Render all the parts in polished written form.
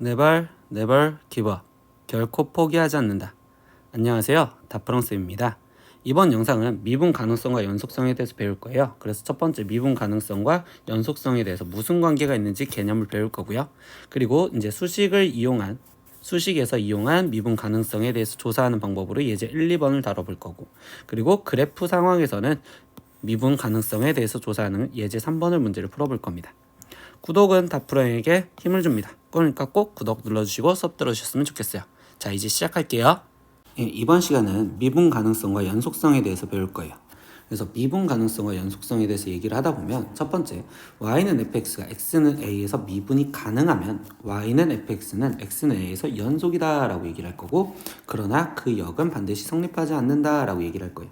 Never, never give up. 결코 포기하지 않는다. 안녕하세요. 다프랑스입니다. 이번 영상은 미분 가능성과 연속성에 대해서 배울 거예요. 그래서 첫 번째 미분 가능성과 연속성에 대해서 무슨 관계가 있는지 개념을 배울 거고요. 그리고 이제 수식에서 이용한 미분 가능성에 대해서 조사하는 방법으로 예제 1, 2번을 다뤄볼 거고, 그리고 그래프 상황에서는 미분 가능성에 대해서 조사하는 예제 3번을 문제를 풀어볼 겁니다. 구독은 다프로에게 힘을 줍니다. 그러니까 꼭 구독 눌러주시고 수업 들어주셨으면 좋겠어요. 자, 이제 시작할게요. 이번 시간은 미분 가능성과 연속성에 대해서 배울 거예요. 그래서 미분 가능성과 연속성에 대해서 얘기를 하다 보면 첫 번째, y는 fx가 x는 a에서 미분이 가능하면 y는 fx는 x는 a에서 연속이다 라고 얘기를 할 거고, 그러나 그 역은 반드시 성립하지 않는다 라고 얘기를 할 거예요.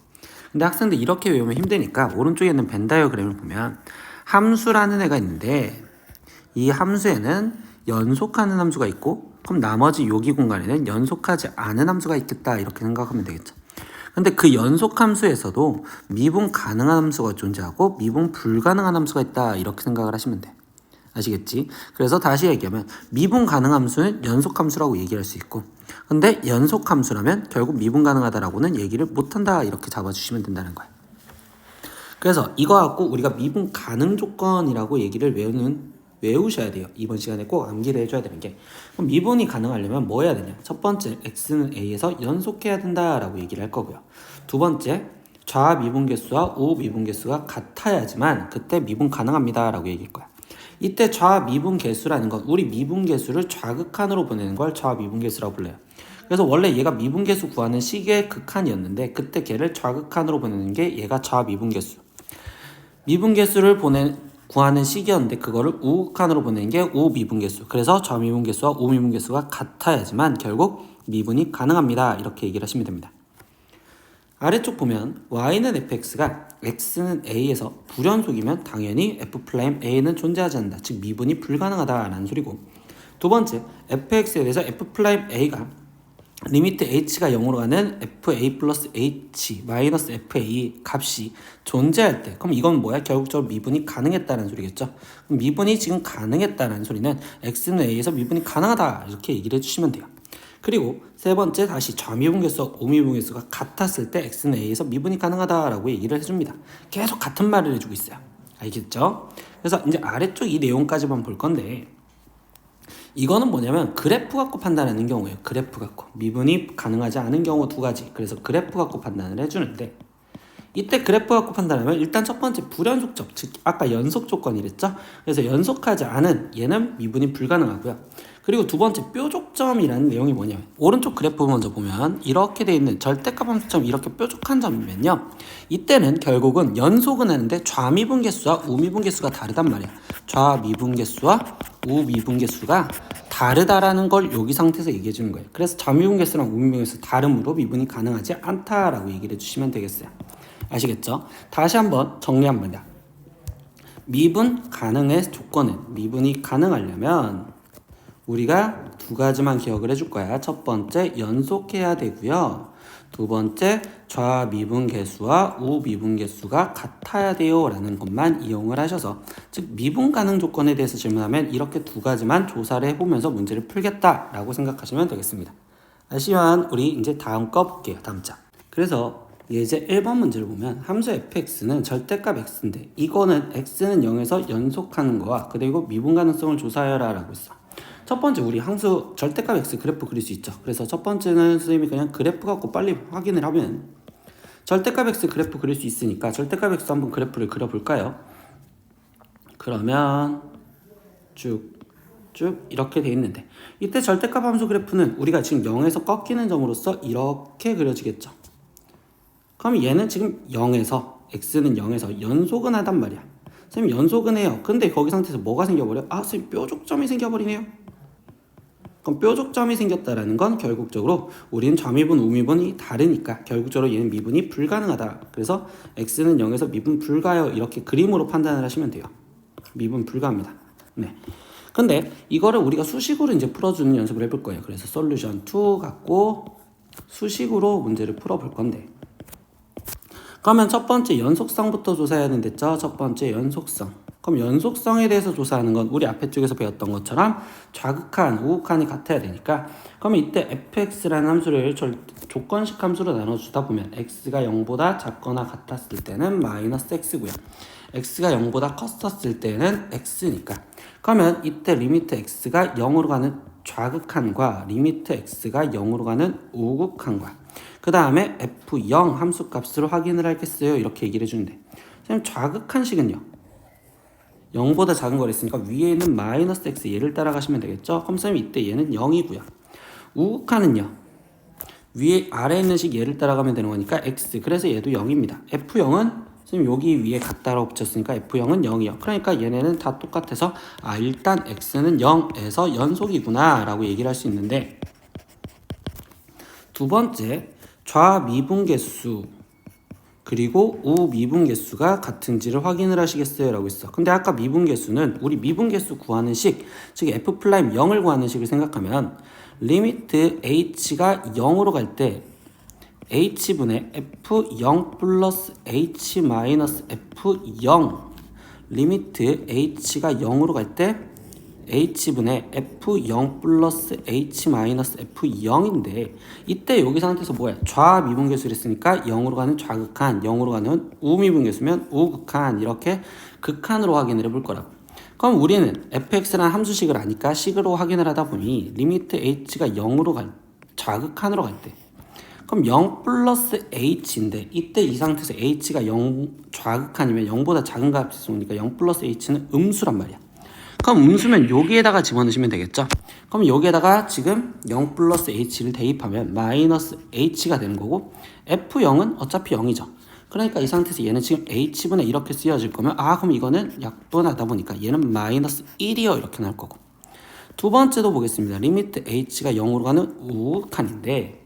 근데 학생들 이렇게 외우면 힘드니까 오른쪽에 있는 벤 다이어그램을 보면 함수라는 애가 있는데, 이 함수에는 연속하는 함수가 있고, 그럼 나머지 여기 공간에는 연속하지 않은 함수가 있겠다 이렇게 생각하면 되겠죠. 근데 그 연속 함수에서도 미분 가능한 함수가 존재하고 미분 불가능한 함수가 있다 이렇게 생각을 하시면 돼. 아시겠지? 그래서 다시 얘기하면 미분 가능 함수는 연속 함수라고 얘기할 수 있고, 근데 연속 함수라면 결국 미분 가능하다라고는 얘기를 못한다 이렇게 잡아주시면 된다는 거야. 그래서 이거 갖고 우리가 미분 가능 조건이라고 얘기를 외우셔야 돼요. 이번 시간에 꼭 암기를 해줘야 되는 게, 그럼 미분이 가능하려면 뭐 해야 되냐? 첫 번째, x는 a에서 연속해야 된다라고 얘기를 할 거고요. 두 번째, 좌 미분계수와 우 미분계수가 같아야지만 그때 미분 가능합니다라고 얘기할 거야. 이때 좌 미분계수라는 건 우리 미분계수를 좌극한으로 보내는 걸 좌 미분계수라고 불러요. 그래서 원래 얘가 미분계수 구하는 식의 극한이었는데, 그때 걔를 좌극한으로 보내는 게 얘가 좌 미분계수. 미분계수를 구하는 식이었는데 그거를 우극한으로 보내는 게 우미분계수. 그래서 좌미분계수와 우미분계수가 같아야지만 결국 미분이 가능합니다. 이렇게 얘기를 하시면 됩니다. 아래쪽 보면 y는 fx가 x는 a에서 불연속이면 당연히 f'a는 존재하지 않는다. 즉 미분이 불가능하다라는 소리고, 두 번째, fx에 대해서 f'a가 리미트 h가 0으로 가는 fa 플러스 h 마이너스 fa 값이 존재할 때, 그럼 이건 뭐야? 결국적으로 미분이 가능했다는 소리겠죠. 그럼 미분이 지금 가능했다는 소리는 x는 a에서 미분이 가능하다 이렇게 얘기를 해주시면 돼요. 그리고 세 번째, 다시 좌미분계수와 우미분계수가 같았을 때 x는 a에서 미분이 가능하다라고 얘기를 해줍니다. 계속 같은 말을 해주고 있어요. 알겠죠? 그래서 이제 아래쪽 이 내용까지만 볼 건데, 이거는 뭐냐면 그래프 갖고 판단하는 경우예요. 그래프 갖고 미분이 가능하지 않은 경우 두 가지. 그래서 그래프 갖고 판단을 해주는데, 이때 그래프 갖고 판단하면 일단 첫 번째 불연속점, 즉 아까 연속 조건이랬죠. 그래서 연속하지 않은 얘는 미분이 불가능하고요. 그리고 두 번째 뾰족점이라는 내용이 뭐냐면, 오른쪽 그래프 먼저 보면 이렇게 돼 있는 절대값 함수점 이렇게 뾰족한 점이면요, 이때는 결국은 연속은 하는데 좌미분계수와 우미분계수가 다르단 말이야. 좌미분계수와 우미분계수가 다르다라는 걸 여기 상태에서 얘기해 주는 거예요. 그래서 좌미분계수랑 우미분계수 다름으로 미분이 가능하지 않다라고 얘기를 해주시면 되겠어요. 아시겠죠? 다시 한번 정리 한번 해요. 미분 가능의 조건은, 미분이 가능하려면 우리가 두 가지만 기억을 해줄 거야. 첫 번째, 연속해야 되고요. 두 번째, 좌미분계수와 우미분계수가 같아야 돼요 라는 것만 이용을 하셔서, 즉 미분 가능 조건에 대해서 질문하면 이렇게 두 가지만 조사를 해보면서 문제를 풀겠다 라고 생각하시면 되겠습니다. 아시면 우리 이제 다음 거 볼게요. 다음 장. 그래서 예제 1번 문제를 보면 함수 fx는 절대값 x인데, 이거는 x는 0에서 연속하는 거와 그리고 미분 가능성을 조사해라 라고 했어. 첫 번째, 우리 함수 절대값 x 그래프 그릴 수 있죠. 그래서 첫 번째는 선생님이 그냥 그래프 갖고 빨리 확인을 하면 절대값 x 그래프 그릴 수 있으니까 절대값 x 한번 그래프를 그려볼까요? 그러면 쭉 이렇게 돼 있는데, 이때 절대값 함수 그래프는 우리가 지금 0에서 꺾이는 점으로써 이렇게 그려지겠죠. 그럼 얘는 지금 0에서, x는 0에서 연속은 하단 말이야. 선생님 연속은 해요. 근데 거기 상태에서 뭐가 생겨버려? 아, 선생님 뾰족점이 생겨버리네요. 그럼 뾰족점이 생겼다라는 건 결국적으로 우리는 좌미분, 우미분이 다르니까 결국적으로 얘는 미분이 불가능하다. 그래서 x는 0에서 미분 불가요. 이렇게 그림으로 판단을 하시면 돼요. 미분 불가합니다. 네. 근데 이거를 우리가 수식으로 이제 풀어주는 연습을 해볼 거예요. 그래서 솔루션 2 갖고 수식으로 문제를 풀어볼 건데, 그러면 첫 번째 연속성부터 조사해야 된댔죠. 첫 번째 연속성. 그럼 연속성에 대해서 조사하는 건 우리 앞에 쪽에서 배웠던 것처럼 좌극한, 우극한이 같아야 되니까 그러면 이때 fx라는 함수를 조건식 함수로 나눠주다 보면 x가 0보다 작거나 같았을 때는 마이너스 x고요. x가 0보다 컸었을 때는 x니까 그러면 이때 리미트 x가 0으로 가는 좌극한과 리미트 x가 0으로 가는 우극한과 그 다음에 f0 함수값을 확인을 하겠어요. 이렇게 얘기를 해주는데 선생님 좌극한식은요 0보다 작은 거랬으니까 위에 있는 마이너스 x 얘를 따라가시면 되겠죠. 그럼 선생님 이때 얘는 0이고요. 우극한은요 위에 아래에 있는 식 얘를 따라가면 되는 거니까 x 그래서 얘도 0입니다. f0은 선생님 여기 위에 갖다라고 붙였으니까 f0은 0이요. 그러니까 얘네는 다 똑같아서 일단 x는 0에서 연속이구나 라고 얘기를 할 수 있는데 두 번째 좌미분계수 그리고 우미분계수가 같은지를 확인을 하시겠어요? 라고 했어. 근데 아까 미분계수는 우리 미분계수 구하는 식, 즉 f'0을 구하는 식을 생각하면 리미트 h가 0으로 갈 때 h분의 f0 플러스 h 마이너스 f0 리미트 h가 0으로 갈 때 h분의 f0 플러스 h 마이너스 f0인데 이때 여기 상태에서 뭐야? 좌미분계수를 했으니까 0으로 가는 좌극한, 0으로 가는 우미분계수면 우극한 이렇게 극한으로 확인을 해볼 거라고. 그럼 우리는 fx라는 함수식을 아니까 식으로 확인을 하다 보니 리미트 h가 0으로 갈 좌극한으로 갈 때 그럼 0 플러스 h인데 이때 이 상태에서 h가 0 좌극한이면 0보다 작은 값이 오니까 0 플러스 h는 음수란 말이야. 그럼 음수면 여기에다가 집어넣으시면 되겠죠. 그럼 여기에다가 지금 0 플러스 h를 대입하면 마이너스 h가 되는 거고 f0은 어차피 0이죠. 그러니까 이 상태에서 얘는 지금 h분의 이렇게 쓰여질 거면 그럼 이거는 약분하다 보니까 얘는 마이너스 1이요 이렇게 나올 거고 두 번째도 보겠습니다. 리미트 h가 0으로 가는 우극한인데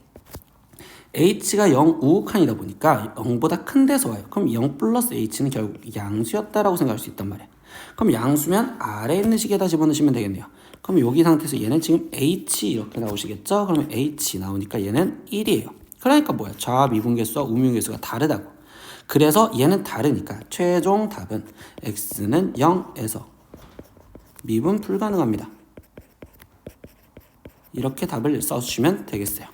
h가 0 우극한이다 보니까 0보다 큰 데서 와요. 그럼 0 플러스 h는 결국 양수였다라고 생각할 수 있단 말이에요. 그럼 양수면 아래에 있는 식에다 집어넣으시면 되겠네요. 그럼 여기 상태에서 얘는 지금 h 이렇게 나오시겠죠? 그러면 h 나오니까 얘는 1이에요. 그러니까 뭐야? 좌미분계수와 우미분계수가 다르다고. 그래서 얘는 다르니까 최종 답은 x는 0에서 미분 불가능합니다. 이렇게 답을 써주시면 되겠어요.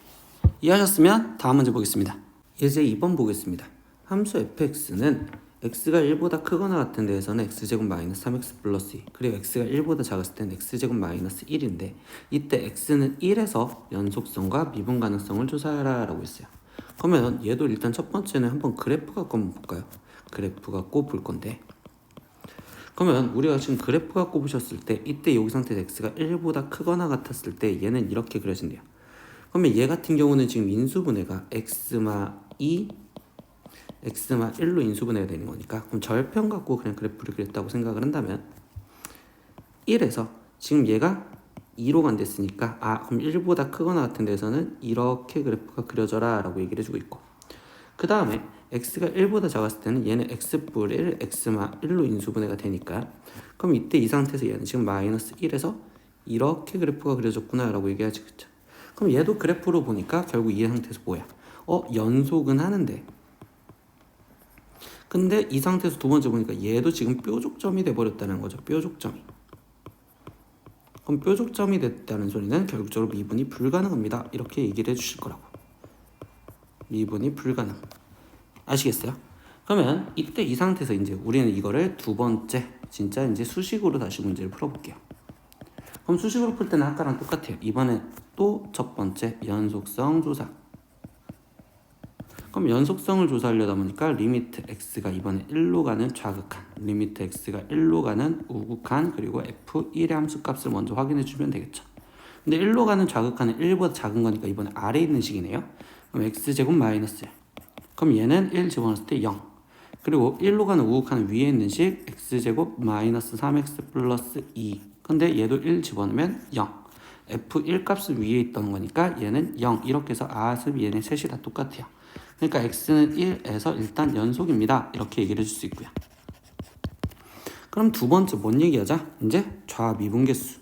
이해하셨으면 다음 문제 보겠습니다. 예제 2번 보겠습니다. 함수 fx는 x가 1보다 크거나 같은 데에서는 x제곱 마이너스 3x 플러스 2 그리고 x가 1보다 작았을 때는 x제곱 마이너스 1인데 이때 x는 1에서 연속성과 미분 가능성을 조사하라 라고 했어요. 그러면 얘도 일단 첫 번째는 한번 그래프 갖고 한번 볼까요? 그래프 갖고 볼 건데 그러면 우리가 지금 그래프 갖고 보셨을 때 이때 여기 상태에서 x가 1보다 크거나 같았을 때 얘는 이렇게 그려진대요. 그러면 얘 같은 경우는 지금 인수분해가 x마 2 x마 1로 인수분해가 되는 거니까 그럼 절편 갖고 그냥 그래프를 그렸다고 생각을 한다면 1에서 지금 얘가 2로 간댔으니까 그럼 1보다 크거나 같은 데서는 이렇게 그래프가 그려져라 라고 얘기를 해주고 있고 그 다음에 x가 1보다 작았을 때는 얘는 x뿔 1, x마 1로 인수분해가 되니까 그럼 이때 이 상태에서 얘는 지금 마이너스 1에서 이렇게 그래프가 그려졌구나 라고 얘기하지 그쵸? 그럼 얘도 그래프로 보니까 결국 이 상태에서 뭐야? 연속은 하는데 근데 이 상태에서 두 번째 보니까 얘도 지금 뾰족점이 돼버렸다는 거죠. 뾰족점이. 그럼 뾰족점이 됐다는 소리는 결국적으로 미분이 불가능합니다. 이렇게 얘기를 해주실 거라고. 미분이 불가능. 아시겠어요? 그러면 이때 이 상태에서 이제 우리는 이거를 두 번째 진짜 이제 수식으로 다시 문제를 풀어볼게요. 그럼 수식으로 풀 때는 아까랑 똑같아요. 이번엔 또 첫 번째 연속성 조사. 그럼 연속성을 조사하려다 보니까 리미트 x가 이번에 1로 가는 좌극한, 리미트 x가 1로 가는 우극한, 그리고 f1의 함수값을 먼저 확인해 주면 되겠죠. 근데 1로 가는 좌극한은 1보다 작은 거니까 이번에 아래에 있는 식이네요. 그럼 x제곱 마이너스 1. 그럼 얘는 1 집어넣었을 때 0. 그리고 1로 가는 우극한은 위에 있는 식 x제곱 마이너스 3x 플러스 2. 근데 얘도 1 집어넣으면 0. f1 값은 위에 있던 거니까 얘는 0. 이렇게 해서 얘네 셋이 다 똑같아요. 그러니까 x는 1에서 일단 연속입니다. 이렇게 얘기를 해줄 수 있고요. 그럼 두 번째 뭔 얘기하자? 이제 좌미분계수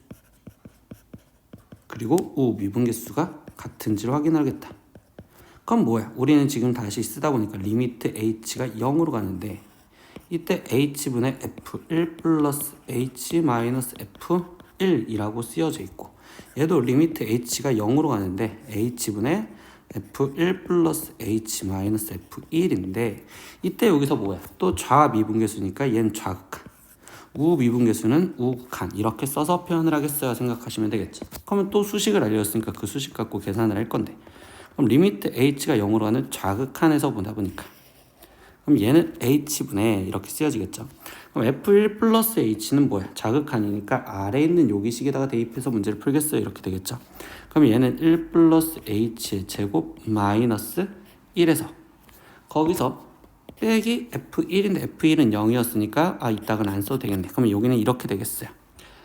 그리고 우미분계수가 같은지를 확인하겠다. 그럼 뭐야? 우리는 지금 다시 쓰다 보니까 리미트 h가 0으로 가는데 이때 h분의 f1 플러스 h 마이너스 f1이라고 쓰여져 있고 얘도 리미트 h가 0으로 가는데 h분의 f1 플러스 h 마이너스 f1인데 이때 여기서 뭐야? 또 좌미분계수니까 얘는 좌극한, 우미분계수는 우극한 이렇게 써서 표현을 하겠어요 생각하시면 되겠죠. 그러면 또 수식을 알려줬으니까 그 수식 갖고 계산을 할 건데 그럼 리미트 h가 0으로 가는 좌극한에서 보다 보니까 그럼 얘는 h분의 이렇게 쓰여지겠죠. 그럼 f1 플러스 h는 뭐야? 좌극한이니까 아래에 있는 여기식에다가 대입해서 문제를 풀겠어요 이렇게 되겠죠. 그럼 얘는 1 플러스 h의 제곱 마이너스 1에서 거기서 빼기 f1인데 f1은 0이었으니까 이따가는 안 써도 되겠네. 그럼 여기는 이렇게 되겠어요.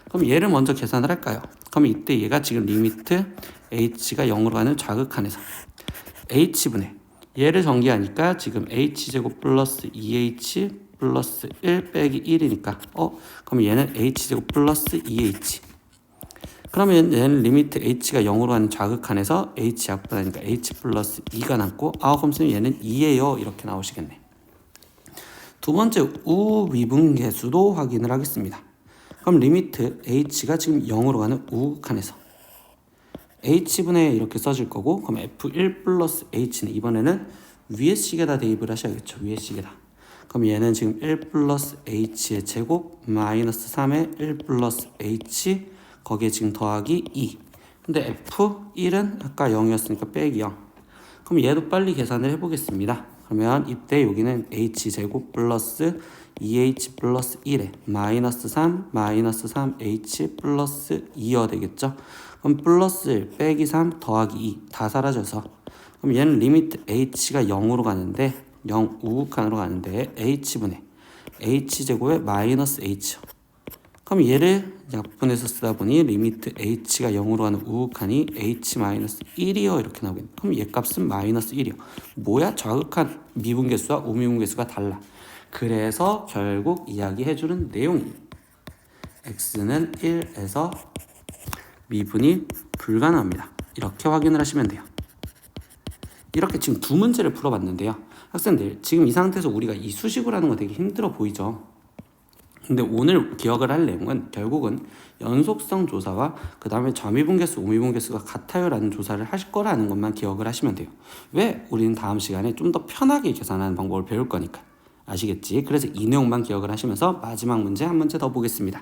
그럼 얘를 먼저 계산을 할까요? 그럼 이때 얘가 지금 리미트 h가 0으로 가는 좌극한에서 h분의 얘를 전개하니까 지금 h제곱 플러스 2h 플러스 1 빼기 1이니까 그럼 얘는 h제곱 플러스 2h 그러면 얘는 리미트 h가 0으로 가는 좌극한에서 h 약분하니까 h 플러스 2가 남고 그럼 선생님 얘는 2예요 이렇게 나오시겠네. 두 번째 우미분계수도 확인을 하겠습니다. 그럼 리미트 h가 지금 0으로 가는 우극한에서 h분의 이렇게 써질 거고 그럼 f1 플러스 h는 이번에는 위의 식에다 대입을 하셔야겠죠. 위의 식에다. 그럼 얘는 지금 1 플러스 h의 제곱 마이너스 3의 1 플러스 h 거기에 지금 더하기 2 근데 f1은 아까 0이었으니까 빼기 0 그럼 얘도 빨리 계산을 해보겠습니다. 그러면 이때 여기는 h제곱 플러스 2h 플러스 1에 마이너스 3 마이너스 3h 플러스 2여 되겠죠. 그럼 플러스 1 빼기 3 더하기 2 다 사라져서 그럼 얘는 리미트 h가 0으로 가는데 0 우극한으로 가는데 h분의 h제곱에 마이너스 h 그럼 얘를 약분해서 쓰다 보니 리미트 h가 0으로 가는 우극한이 h 마이너스 1이요 이렇게 나오겠네. 그럼 얘 값은 마이너스 1이요. 뭐야? 좌극한 미분계수와 우미분계수가 달라. 그래서 결국 이야기해주는 내용이 x는 1에서 미분이 불가능합니다. 이렇게 확인을 하시면 돼요. 이렇게 지금 두 문제를 풀어봤는데요. 학생들 지금 이 상태에서 우리가 이 수식을 하는 거 되게 힘들어 보이죠? 근데 오늘 기억을 할 내용은 결국은 연속성 조사와 그 다음에 좌미분계수, 우미분계수가 같아요 라는 조사를 하실 거라는 것만 기억을 하시면 돼요. 왜? 우리는 다음 시간에 좀 더 편하게 계산하는 방법을 배울 거니까. 아시겠지? 그래서 이 내용만 기억을 하시면서 마지막 문제 한 문제 더 보겠습니다.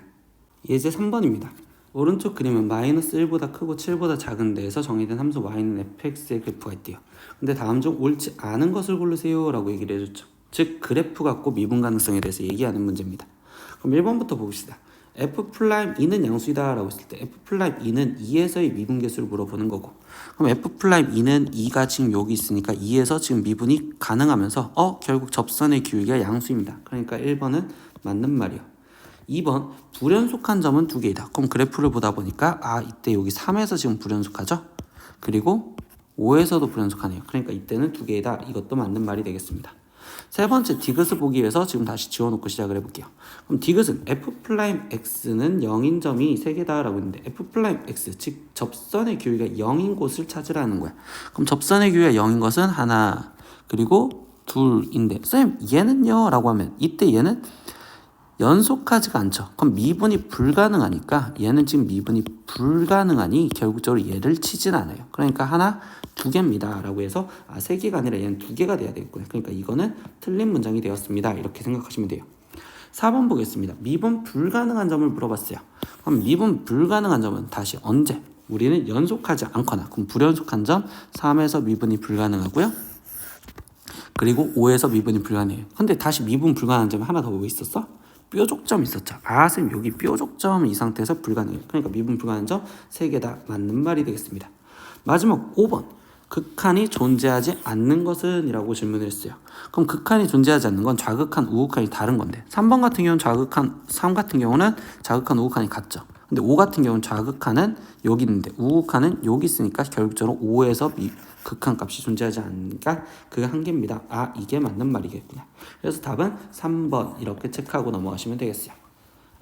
예제 3번입니다. 오른쪽 그림은 마이너스 1보다 크고 7보다 작은 데에서 정의된 함수 y는 fx의 그래프가 있대요. 근데 다음 중 옳지 않은 것을 고르세요 라고 얘기를 해줬죠. 즉 그래프 갖고 미분 가능성에 대해서 얘기하는 문제입니다. 그럼 1번부터 봅시다. f'2는 양수이다 라고 했을 때 f'2는 2에서의 미분계수를 물어보는 거고 그럼 f'2는 2가 지금 여기 있으니까 2에서 지금 미분이 가능하면서 결국 접선의 기울기가 양수입니다. 그러니까 1번은 맞는 말이요. 2번 불연속한 점은 2개이다. 그럼 그래프를 보다 보니까 이때 여기 3에서 지금 불연속하죠. 그리고 5에서도 불연속하네요. 그러니까 이때는 2개이다. 이것도 맞는 말이 되겠습니다. 세 번째 디귿을 보기 위해서 지금 다시 지워놓고 시작을 해볼게요. 그럼 디귿은 f'x는 0인 점이 3개다 라고 했는데 f'x 즉 접선의 기울기가 0인 곳을 찾으라는 거야. 그럼 접선의 기울기가 0인 것은 하나 그리고 둘인데 선생님 얘는요 라고 하면 이때 얘는 연속하지가 않죠. 그럼 미분이 불가능하니까 얘는 지금 미분이 불가능하니 결국적으로 얘를 치진 않아요. 그러니까 하나, 2개입니다 라고 해서 3개가 아니라 얘는 2개가 돼야 되겠고요. 그러니까 이거는 틀린 문장이 되었습니다. 이렇게 생각하시면 돼요. 4번 보겠습니다. 미분 불가능한 점을 물어봤어요. 그럼 미분 불가능한 점은 다시 언제? 우리는 연속하지 않거나 그럼 불연속한 점 3에서 미분이 불가능하고요. 그리고 5에서 미분이 불가능해요. 근데 다시 미분 불가능한 점이 하나 더 뭐 있었어? 뾰족점 있었죠. 선생님 여기 뾰족점 이 상태에서 불가능해요. 그러니까 미분 불가능한 점 3개 다 맞는 말이 되겠습니다. 마지막 5번 극한이 존재하지 않는 것은? 이라고 질문을 했어요. 그럼 극한이 존재하지 않는 건 좌극한, 우극한이 다른 건데 3번 같은 경우는 좌극한, 3 같은 경우는 좌극한, 우극한이 같죠. 근데 5 같은 경우는 좌극한은 여기 있는데 우극한은 여기 있으니까 결국적으로 5에서 극한 값이 존재하지 않으니까 그 한 개입니다. 이게 맞는 말이겠구나. 그래서 답은 3번 이렇게 체크하고 넘어가시면 되겠어요.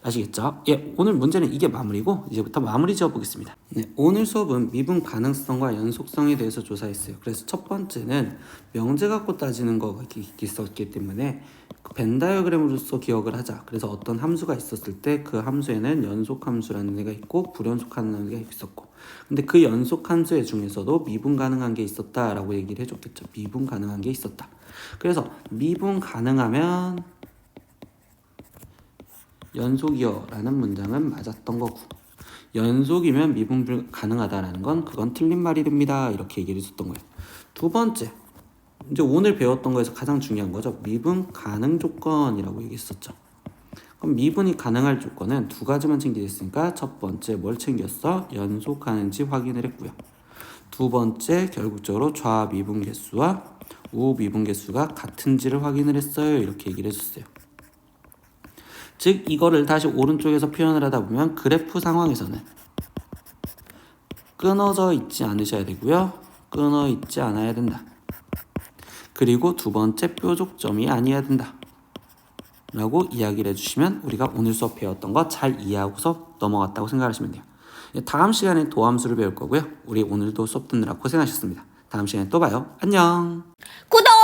아시겠죠? 예, 오늘 문제는 이게 마무리고 이제부터 마무리 지어 보겠습니다. 네, 오늘 수업은 미분 가능성과 연속성에 대해서 조사했어요. 그래서 첫 번째는 명제 갖고 따지는 거가 있었기 때문에 그 벤 다이어그램으로서 기억을 하자. 그래서 어떤 함수가 있었을 때 그 함수에는 연속 함수라는 애가 있고 불연속하는 애가 있었고, 근데 그 연속 함수 중에서도 미분 가능한 게 있었다라고 얘기를 해줬겠죠. 미분 가능한 게 있었다. 그래서 미분 가능하면 연속이요 라는 문장은 맞았던 거고, 연속이면 미분 가능하다라는 건 그건 틀린 말이 됩니다 이렇게 얘기를 했었던 거예요. 두 번째, 이제 오늘 배웠던 거에서 가장 중요한 거죠. 미분 가능 조건이라고 얘기했었죠. 그럼 미분이 가능할 조건은 두 가지만 챙기겠으니까 첫 번째 뭘 챙겼어? 연속하는지 확인을 했고요. 두 번째 결국적으로 좌 미분 개수와 우 미분 개수가 같은지를 확인을 했어요 이렇게 얘기를 해줬어요. 즉 이거를 다시 오른쪽에서 표현을 하다 보면 그래프 상황에서는 끊어져 있지 않으셔야 되고요. 끊어 있지 않아야 된다. 그리고 두 번째 뾰족점이 아니어야 된다 라고 이야기를 해주시면 우리가 오늘 수업 배웠던 거 잘 이해하고서 넘어갔다고 생각하시면 돼요. 다음 시간에 도함수를 배울 거고요. 우리 오늘도 수업 듣느라 고생하셨습니다. 다음 시간에 또 봐요. 안녕. 구독!